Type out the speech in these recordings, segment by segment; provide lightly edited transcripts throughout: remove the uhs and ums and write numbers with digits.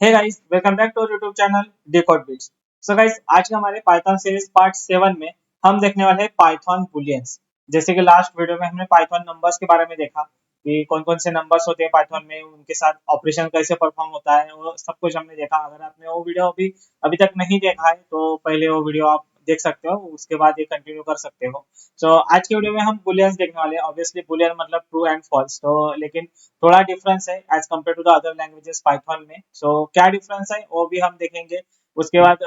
Hey guys, welcome back to YouTube channel decode bits. So guys, आज के हमारे Python series part 7 में हम देखने वाले हैं पाइथन बुलियंस। जैसे कि लास्ट वीडियो में हमने पाइथन नंबर्स के बारे में देखा कि कौन कौन से नंबर्स होते हैं पाइथन में, उनके साथ ऑपरेशन कैसे परफॉर्म होता है, वो सब कुछ हमने देखा। अगर आपने वो वीडियो अभी अभी तक नहीं देखा है तो पहले वो वीडियो आप देख सकते हो, उसके बाद ये कंटिन्यू कर सकते हो। सो आज के वीडियो में हम बुलियंस देखने वाले हैं। ऑब्वियसली बुलियन मतलब ट्रू एंड फॉल्स, तो लेकिन थोड़ा डिफरेंस है as compared to the other languages Python में। सो क्या डिफरेंस है वो भी हम देखेंगे। उसके बाद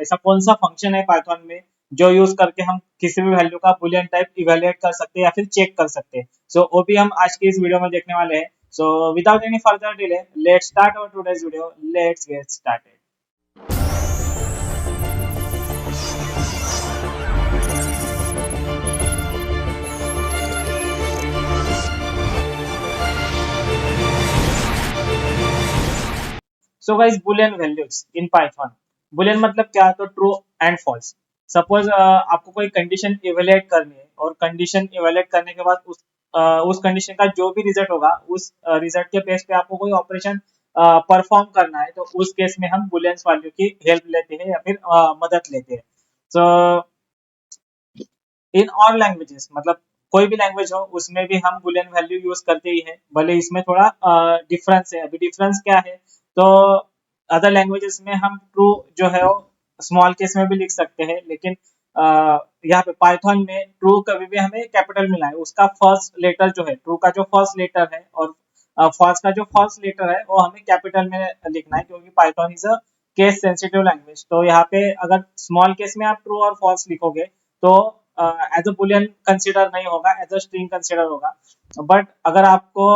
ऐसा कौन सा फंक्शन है पाइथन में जो यूज करके हम किसी भी वैल्यू का बुलियन टाइप इवेलुएट कर सकते हैं या फिर चेक कर सकते हैं। सो वो भी हम आज की इस वीडियो में देखने वाले हैं। So without any further delay, let's start our today's video. Let's get started. So guys, Boolean values in Python. Boolean मतलब क्या, तो ट्रू एंड फॉल्स। सपोज आपको कोई कंडीशन इवेलुएट करनी है और कंडीशन इवेलुएट करने के बाद उस कंडीशन का जो भी रिजल्ट होगा उस रिजल्ट के बेस पे आपको कोई ऑपरेशन परफॉर्म करना है, तो उस केस में हम बुलियंस वैल्यू की हेल्प लेते हैं या फिर मदद लेते हैं। सो इन ऑल लैंग्वेजेस, मतलब कोई भी लैंग्वेज हो उसमें भी हम बुलियन वैल्यू यूज करते ही है, भले इसमें थोड़ा डिफरेंस है। अभी डिफरेंस क्या है, तो अदर लैंग्वेजेस में हम ट्रू जो है वो स्मॉल केस में भी लिख सकते हैं, लेकिन यहाँ पे पाइथन में ट्रू कभी भी हमें कैपिटल मिला है, उसका फर्स्ट लेटर जो है, ट्रू का जो फर्स्ट लेटर है और फॉल्स का जो फर्स्ट लेटर है वो हमें कैपिटल में लिखना है, क्योंकि Python is a case sensitive language. तो यहाँ पे अगर स्मॉल केस में आप ट्रू और फॉल्स लिखोगे तो एज अ बुलियन कंसिडर नहीं होगा, एज अ स्ट्रिंग कंसिडर होगा। बट अगर आपको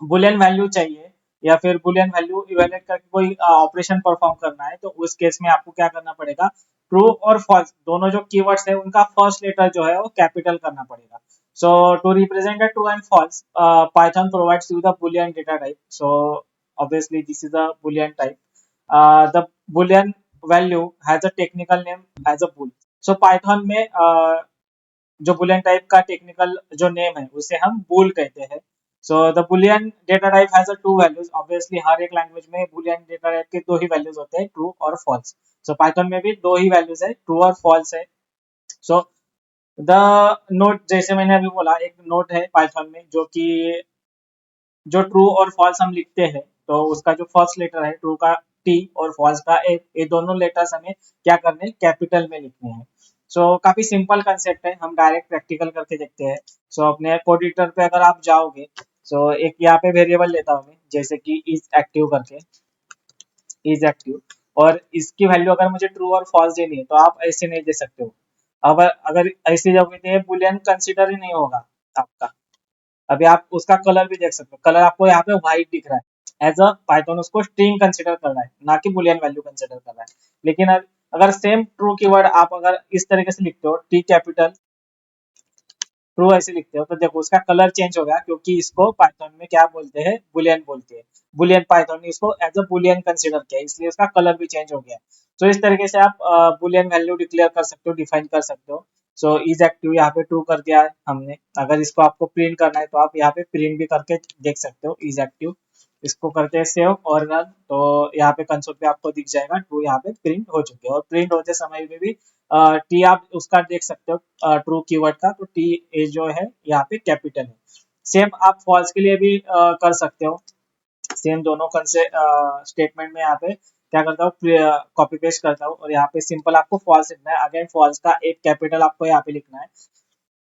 बुलियन वैल्यू चाहिए या फिर बुलियन वैल्यू इवेलुएट करके कोई ऑपरेशन परफॉर्म करना है, तो उस केस में आपको क्या करना पड़ेगा, ट्रू और फॉल्स दोनों जो कीवर्ड्स है उनका फर्स्ट लेटर जो है वो कैपिटल करना पड़ेगा। So to represent the true and false, Python provides you the boolean data type. So obviously this is a boolean type. The boolean value has a technical name as a bool. So python में जो boolean type का technical जो name है उसे हम bool कहते हैं। So the boolean data type has a two values. Obviously हर एक लैंग्वेज में बुलियन डेटा टाइप के दो ही वैल्यूज होते हैं, ट्रू और फॉल्स। सो पाइथन में भी दो ही वैल्यूज है, ट्रू और फॉल्स है। सो द नोट, जैसे मैंने अभी बोला, एक नोट है पाइथन में जो कि जो ट्रू और फॉल्स हम लिखते हैं, तो उसका जो फर्स्ट लेटर है ट्रू का टी और फॉल्स का ए, ये दोनों लेटर्स हमें क्या करने हैं, कैपिटल में लिखने हैं। सो काफी सिंपल कंसेप्ट है, हम डायरेक्ट प्रैक्टिकल करके देखते हैं। सो अपने कोड एडिटर पे अगर आप जाओगे, सो एक यहाँ पे वेरिएबल लेता हूँ मैं, जैसे कि इज एक्टिव करके, इज एक्टिव। और इसकी वैल्यू अगर मुझे ट्रू और फॉल्स देनी है तो आप ऐसे नहीं दे सकते हो। अगर अगर ऐसे जाओगे तो ये बुलियन कंसिडर ही नहीं होगा आपका। अभी आप उसका कलर भी देख सकते हो, कलर आपको यहाँ पे व्हाइट दिख रहा है, एज अ पाइथन उसको स्ट्रिंग कंसिडर कर रहा है, ना कि बुलियन वैल्यू कंसिडर कर रहा है। लेकिन अगर सेम ट्रू कीवर्ड आप अगर इस तरीके से लिखते हो, टी कैपिटल ट्रू ऐसे लिखते हो, तो देखो उसका कलर चेंज हो गया, क्योंकि इसको पाइथन में क्या बोलते हैं, बुलियन बोलते हैं। बुलियन पाइथन ने इसको एज अ बुलियन कंसिडर किया, इसलिए उसका कलर भी चेंज हो गया। तो इस तरीके से आप बुलियन वैल्यू डिक्लेयर कर सकते हो, डिफाइन कर सकते हो। सो इज एक्टिव यहाँ पे ट्रू कर दिया है हमने। अगर इसको आपको प्रिंट करना है तो आप यहाँ पे प्रिंट भी करके देख सकते हो, इज एक्टिव। इसको करते हैं सेव और रन, तो यहाँ पे कंसोल पे आपको दिख जाएगा ट्रू यहाँ पे प्रिंट हो चुके हैं। और प्रिंट होते समय में भी टी आप उसका देख सकते हो, ट्रू कीवर्ड का, तो टी ए जो है यहाँ पे कैपिटल है। सेम आप फॉल्स के लिए भी कर सकते हो। सेम दोनों स्टेटमेंट में यहाँ पे क्या करता हूँ, कॉपी पेस्ट करता हूँ और यहाँ पे सिंपल आपको फॉल्स लिखना है। अगेन फॉल्स का एक कैपिटल आपको यहाँ पे लिखना है।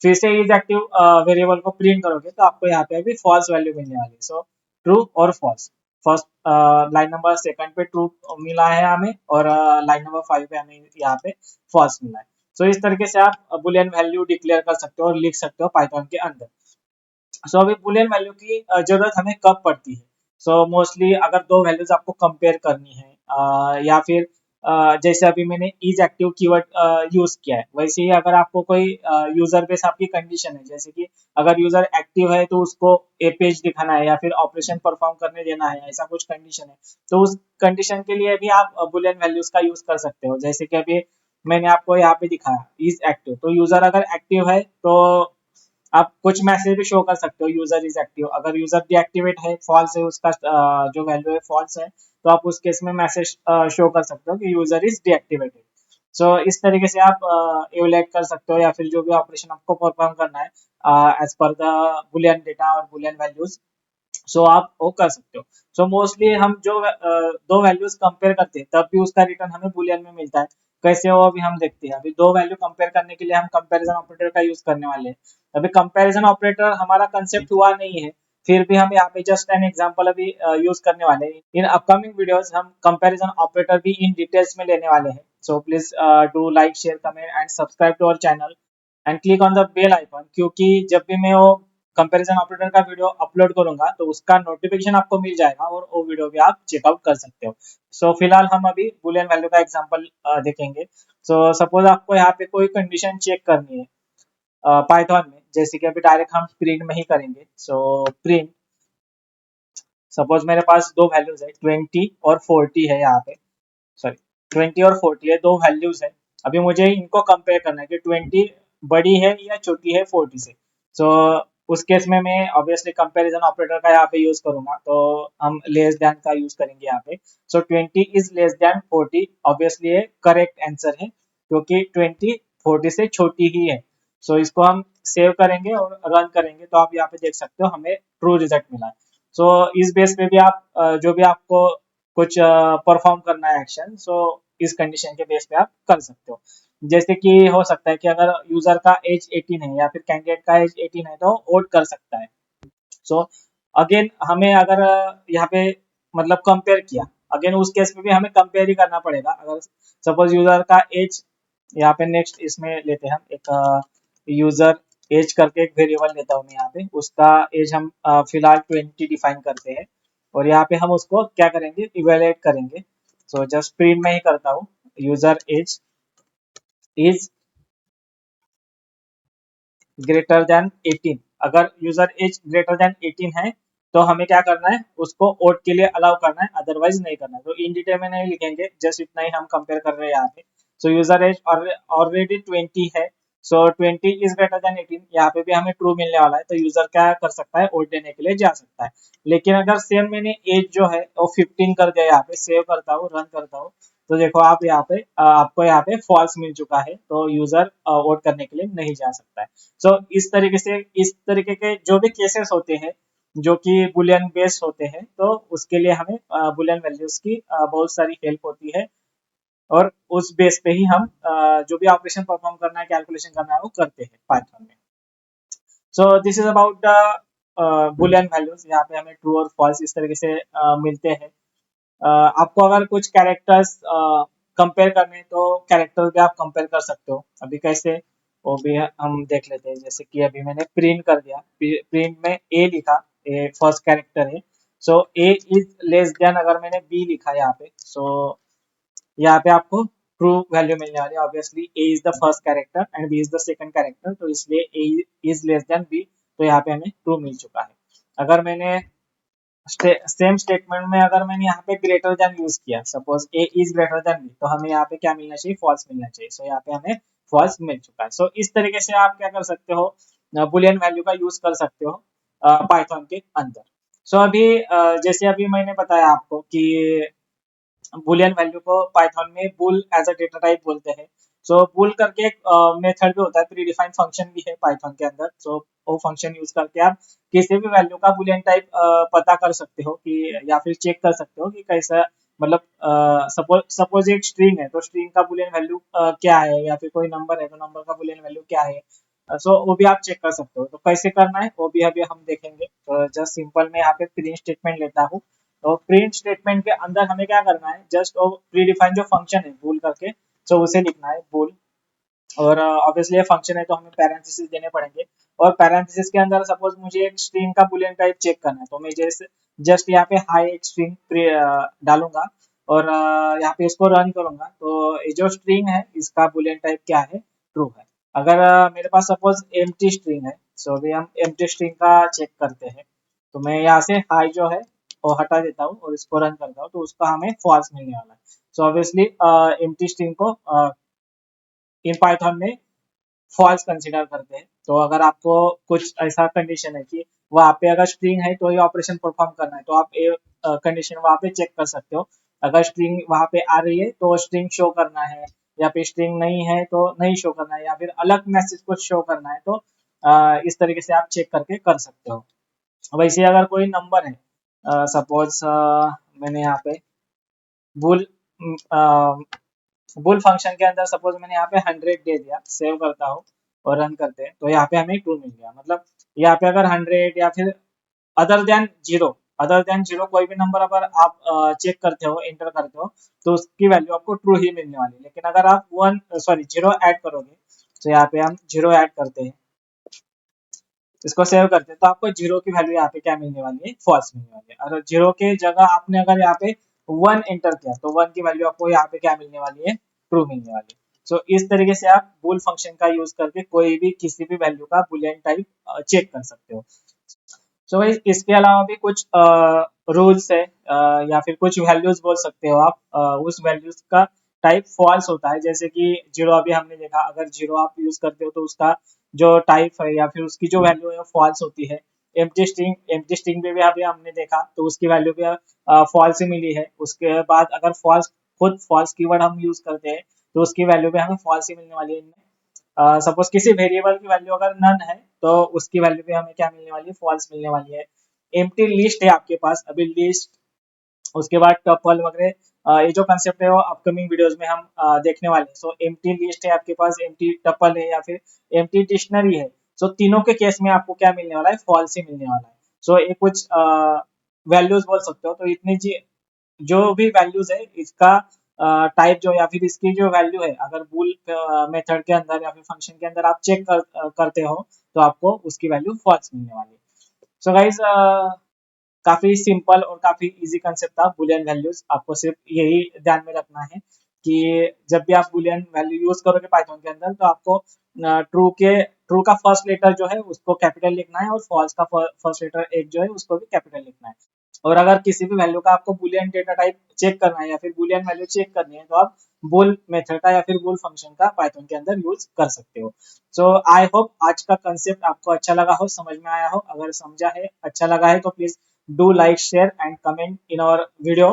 फिर से इज एक्टिव वेरिएबल को प्रिंट करोगे तो आपको यहाँ पे अभी फॉल्स वैल्यू मिलने वाली है। सो ट्रू और false. First line number second पे ट्रू मिला है हमें, और लाइन नंबर 5 पे हमें यहाँ पे फॉल्स मिला है। सो इस तरीके से आप बुलियन वैल्यू डिक्लेयर कर सकते हो और लिख सकते हो पाइथन के अंदर। सो अभी बुलियन वैल्यू की जरूरत हमें कब पड़ती है। सो मोस्टली अगर दो वैल्यूज आपको कंपेयर करनी है, या फिर जैसे अभी मैंने इज एक्टिव कीवर्ड यूज किया है, वैसे ही अगर आपको कोई यूजर बेस आपकी कंडीशन है, जैसे कि अगर यूजर एक्टिव है तो उसको ए पेज दिखाना है या फिर ऑपरेशन परफॉर्म करने देना है, ऐसा कुछ कंडीशन है, तो उस कंडीशन के लिए भी आप बुलियन वैल्यूज का यूज कर सकते हो। जैसे कि अभी मैंने आपको यहाँ पे दिखाया इज एक्टिव, तो यूजर अगर एक्टिव है तो आप कुछ मैसेज भी शो कर सकते हो, यूजर इज एक्टिव। अगर यूजर डीएक्टिवेट है, फॉल्स है उसका, जो वैल्यू है फॉल्स है, तो आप उस केस में मैसेज शो कर सकते हो कि यूजर इज डीएक्टिवेटेड। सो इस तरीके से आप इवैल्यूएट कर सकते हो, या फिर जो भी ऑपरेशन आपको परफॉर्म करना है as per the boolean data और बुलियन वैल्यूज, सो आप वो कर सकते हो। सो मोस्टली हम जो दो वैल्यूज कंपेयर करते हैं तब भी उसका रिटर्न हमें बुलियन में मिलता है। कैसे वो अभी हम देखते हैं। अभी दो वैल्यू कंपेयर करने के लिए हम कंपैरिजन ऑपरेटर का यूज करने वाले हैं। अभी कंपैरिजन ऑपरेटर हमारा कंसेप्ट हुआ नहीं है, फिर भी हम यहाँ पे जस्ट एन एग्जांपल अभी यूज करने वाले हैं। इन अपकमिंग वीडियोस हम कंपैरिजन ऑपरेटर भी इन डिटेल्स में लेने वाले हैं। So please do like, share, comment and subscribe to our channel and click on the bell icon, क्योंकि जब भी मैं वो कंपैरिजन ऑपरेटर का वीडियो अपलोड करूंगा तो उसका नोटिफिकेशन आपको मिल जाएगा और वो वीडियो भी आप चेकआउट कर सकते हो। सो फिलहाल हम अभी बुलियन वैल्यू का एग्जांपल देखेंगे। सो सपोज आपको यहाँ पे कोई कंडीशन चेक करनी है पाइथन में, जैसे कि अभी डायरेक्ट हम प्रिंट में ही करेंगे। सो प्रिंट, सपोज मेरे पास दो वैल्यूज है 20 और 40 है यहाँ पे, सॉरी 20 और 40 है, दो वैल्यूज है। अभी मुझे इनको कंपेयर करना है कि 20 बड़ी है या छोटी है 40 से। सो उस केस में मैं ऑब्वियसली कंपैरिजन ऑपरेटर का यहाँ पे यूज करूंगा, तो हम लेस देन का यूज करेंगे यहाँ पे। सो 20 इज लेस देन 40, ऑब्वियसली ये करेक्ट आंसर है, क्योंकि 20 40 से छोटी ही है। सो इसको हम सेव करेंगे और रन करेंगे, तो आप यहाँ पे देख सकते हो हमें ट्रू रिजल्ट मिला है। सो इस बेस पे भी आप जो भी आपको कुछ परफॉर्म करना है एक्शन, सो इस कंडीशन के बेस पे आप कर सकते हो। जैसे कि हो सकता है कि अगर यूजर का एज 18 है या फिर कैंडिडेट का एज 18 है, तो वोट कर सकता है। सो अगेन हमें अगर यहाँ पे मतलब कंपेयर किया, अगेन उस केस में भी हमें कंपेयर ही करना पड़ेगा। अगर सपोज यूजर का एज, यहाँ पे नेक्स्ट इसमें लेते हैं हम एक यूजर एज करके एक वेरिएबल लेता हूँ मैं यहाँ पे, उसका एज हम फिलहाल 20 डिफाइन करते हैं, और यहाँ पे हम उसको क्या करेंगे, इवेलुएट करेंगे। सो जस्ट प्रिंट में ही करता हूँ, user age is greater than 18। अगर यूजर एज ग्रेटर देन 18 है तो हमें क्या करना है, उसको वोट के लिए अलाउ करना है, अदरवाइज नहीं करना है। तो इन डिटेल में नहीं लिखेंगे, जस्ट इतना ही हम कंपेयर कर रहे हैं यहाँ पे। सो यूजर एज ऑलरेडी 20 है, सो 20 इज ग्रेटर देन 18, यहाँ पे भी हमें ट्रू मिलने वाला है, तो यूजर क्या कर सकता है, वोट देने के लिए जा सकता है। लेकिन अगर सेम मैंने एज जो है वो 15 कर दिया, यहाँ पे सेव करता हूँ, रन करता हूँ, तो देखो आप यहाँ पे आपको यहाँ पे फॉल्स मिल चुका है, तो यूजर वोट करने के लिए नहीं जा सकता है। सो इस तरीके से, इस तरीके के जो भी केसेस होते हैं जो कि बुलियन बेस्ड होते हैं, तो उसके लिए हमें बुलियन वैल्यूज की बहुत सारी हेल्प होती है, और उस बेस पे ही हम जो भी ऑपरेशन परफॉर्म करना है, कैलकुलेशन करना है, वो करते हैं पाइथन में। So this is about the Boolean values. यहाँ पे हमें ट्रू और फॉल्स इस तरीके से मिलते हैं। आपको अगर कुछ कैरेक्टर्स कंपेयर करने हैं, तो कैरेक्टर भी आप कंपेयर कर सकते हो। अभी कैसे, वो भी हम देख लेते हैं। जैसे कि अभी मैंने प्रिंट कर दिया, प्रिंट में ए लिखा, ए फर्स्ट कैरेक्टर है। सो ए इज लेस देन, अगर मैंने बी लिखा यहाँ पे, सो यहाँ पे आपको ट्रू वैल्यू मिलने वाली है। Obviously A is the first character and B is the second character, तो इसलिए A is less than B, तो यहाँ पे हमें ट्रू मिल चुका है। अगर मैंने सेम स्टेटमेंट में अगर मैंने यहाँ पे ग्रेटर देन यूज किया, suppose A is greater than B, तो हमें यहाँ पे क्या मिलना चाहिए, फॉल्स मिलना चाहिए। सो यहाँ पे हमें फॉल्स मिल चुका है। सो इस तरीके से आप क्या कर सकते हो, बुलियन वैल्यू का यूज कर सकते हो पाइथन के अंदर। सो अभी जैसे अभी मैंने बताया आपको कि बुलियन वैल्यू को पाइथन में bool as a data type बोलते हैं। सो बुल करके एक मेथड भी होता है, प्री डिफाइंड फंक्शन भी है पाइथन के अंदर। सो वो फंक्शन यूज करके आप किसी भी वैल्यू का बुलियन टाइप पता कर सकते हो कि, या फिर चेक कर सकते हो कि कैसा, मतलब सपोज सपोज एक स्ट्रिंग है, तो स्ट्रिंग का बुलियन वैल्यू क्या है, या फिर कोई नंबर है तो नंबर का बुलियन वैल्यू क्या है। सो वो भी आप चेक कर सकते हो। तो कैसे करना है वो भी अभी हम देखेंगे। तो जस्ट सिंपल मैं यहाँ पे प्रिंट स्टेटमेंट लेता हूँ। तो प्रिंट स्टेटमेंट के अंदर हमें क्या करना है, जस्ट वो प्री डिफाइन जो फंक्शन है बुल करके, तो उसे लिखना है बुल। और ऑब्वियसली ये फंक्शन है तो हमें पैरेंथेसिस देने पड़ेंगे, और पैरेंथेसिस के अंदर सपोज मुझे एक स्ट्रिंग का बुलियन टाइप चेक करना है, तो मैं जैसे जस्ट यहाँ पे हाई एक स्ट्रिंग डालूंगा, और यहाँ पे इसको रन करूंगा, तो ये जो स्ट्रिंग है इसका बुलियन टाइप क्या है, ट्रू है। अगर मेरे पास सपोज एम्प्टी स्ट्रिंग है, सो अभी हम एम्प्टी स्ट्रिंग का चेक करते हैं। तो मैं यहाँ से हाई जो है वो हटा देता हूँ और इसको रन करता हूँ, तो उसका हमें फॉल्स मिलने वाला है। सो ऑब्वियसली एम्प्टी स्ट्रिंग को इन पाइथन में फॉल्स कंसिडर करते हैं। तो अगर आपको कुछ ऐसा कंडीशन है कि वहाँ पे अगर स्ट्रिंग है तो ये ऑपरेशन परफॉर्म करना है, तो आप ये कंडीशन वहाँ पे चेक कर सकते हो। अगर स्ट्रिंग वहाँ पे आ रही है तो स्ट्रिंग शो करना है, या फिर स्ट्रिंग नहीं है तो नहीं शो करना है, या फिर अलग मैसेज कुछ शो करना है, तो इस तरीके से आप चेक करके कर सकते हो। वैसे अगर कोई नंबर है, सपोज मैंने यहाँ पे बुल बुल फंक्शन के अंदर सपोज मैंने यहाँ पे 100 दे दिया, सेव करता हूँ और रन करते हैं, तो यहाँ पे हमें ट्रू मिल गया। मतलब यहाँ पे अगर 100 या फिर अदर देन जीरो कोई भी नंबर अगर आप चेक करते हो, एंटर करते हो, तो उसकी वैल्यू आपको ट्रू ही मिलने वाली है। लेकिन अगर आप जीरो ऐड करोगे, तो यहाँ पे हम जीरो ऐड करते हैं, इसको सेव करते हैं, तो आपको जीरो की वैल्यू यहाँ पे क्या मिलने वाली है, फॉल्स मिलने वाली है। और जीरो के जगह आपने अगर यहाँ पे वन एंटर किया, तो वन की वैल्यू आपको यहाँ पे क्या मिलने वाली है, ट्रू मिलने वाली है। सो इस तरीके से आप बूल फंक्शन का यूज करके कोई भी किसी भी वैल्यू का बुलियन टाइप चेक कर सकते हो। सो भाई इसके अलावा भी कुछ रूल्स है, या फिर कुछ वैल्यूज बोल सकते हो आप। उस वैल्यूज का टाइप फॉल्स होता है, जैसे कि जीरो अभी हमने देखा, अगर जीरो आप यूज करते हो तो उसका जो टाइप है या फिर उसकी जो वैल्यू है फॉल्स होती है। एम्प्टी स्ट्रिंग में भी अभी हमने देखा, तो उसकी वैल्यू भी फॉल्स ही मिली है। उसके बाद अगर फॉल्स कीवर्ड हम यूज करते हैं, तो उसकी वैल्यू भी हमें फॉल्स ही मिलने वाली है। सपोज किसी वेरिएबल की वैल्यू अगर नन है, तो उसकी वैल्यू भी हमें क्या मिलने वाली है, फॉल्स मिलने वाली है। एम्प्टी लिस्ट है आपके पास, अभी लिस्ट, उसके बाद टपल वगैरह, ये जो कंसेप्ट है वो अपकमिंग वीडियोस में हम देखने वाले हैं। सो एम्प्टी लिस्ट है आपके पास, एम्प्टी टपल है, या फिर एम्प्टी डिक्शनरी है। सो तीनों के केस में आपको क्या मिलने वाला है, फॉल्स ही मिलने वाला है। सो ये कुछ वैल्यूज बोल सकते हो। तो इतनी जो भी वैल्यूज है इसका टाइप जो, या फिर इसकी जो वैल्यू है, अगर बूल मेथड के अंदर या फिर फंक्शन के अंदर आप चेक करते हो, तो आपको उसकी वैल्यू फॉल्स मिलने वाली है। सो गाइज काफी सिंपल और काफी इजी कंसेप्ट था बुलियन वैल्यूज। आपको सिर्फ यही ध्यान में रखना है कि जब भी आप बुलियन वैल्यू यूज करोगे पाइथन के अंदर, तो आपको ट्रू का फर्स्ट लेटर जो है उसको कैपिटल लिखना है, और फॉल्स का फर्स्ट लेटर एक जो है उसको भी कैपिटल लिखना है। और अगर किसी भी वैल्यू का आपको बुलियन डेटा टाइप चेक करना है या फिर बुलियन वैल्यू चेक करनी है, तो आप बुल मेथड का या फिर बुल फंक्शन का पाइथन के अंदर यूज कर सकते हो। सो आई होप आज का कंसेप्ट आपको अच्छा लगा हो, समझ में आया हो। अगर समझा है, अच्छा लगा है, तो please do like, share and comment in our video.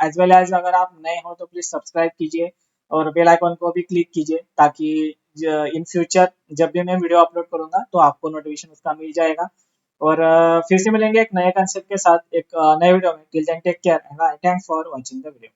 As well as अगर आप नए हो तो प्लीज सब्सक्राइब कीजिए और बेल आइकन को भी क्लिक कीजिए, ताकि इन फ्यूचर जब भी मैं वीडियो अपलोड करूंगा तो आपको नोटिफिकेशन उसका मिल जाएगा। और फिर से मिलेंगे एक नए कंसेप्ट के साथ एक नए वीडियो में। Till then take care and thanks for watching the video.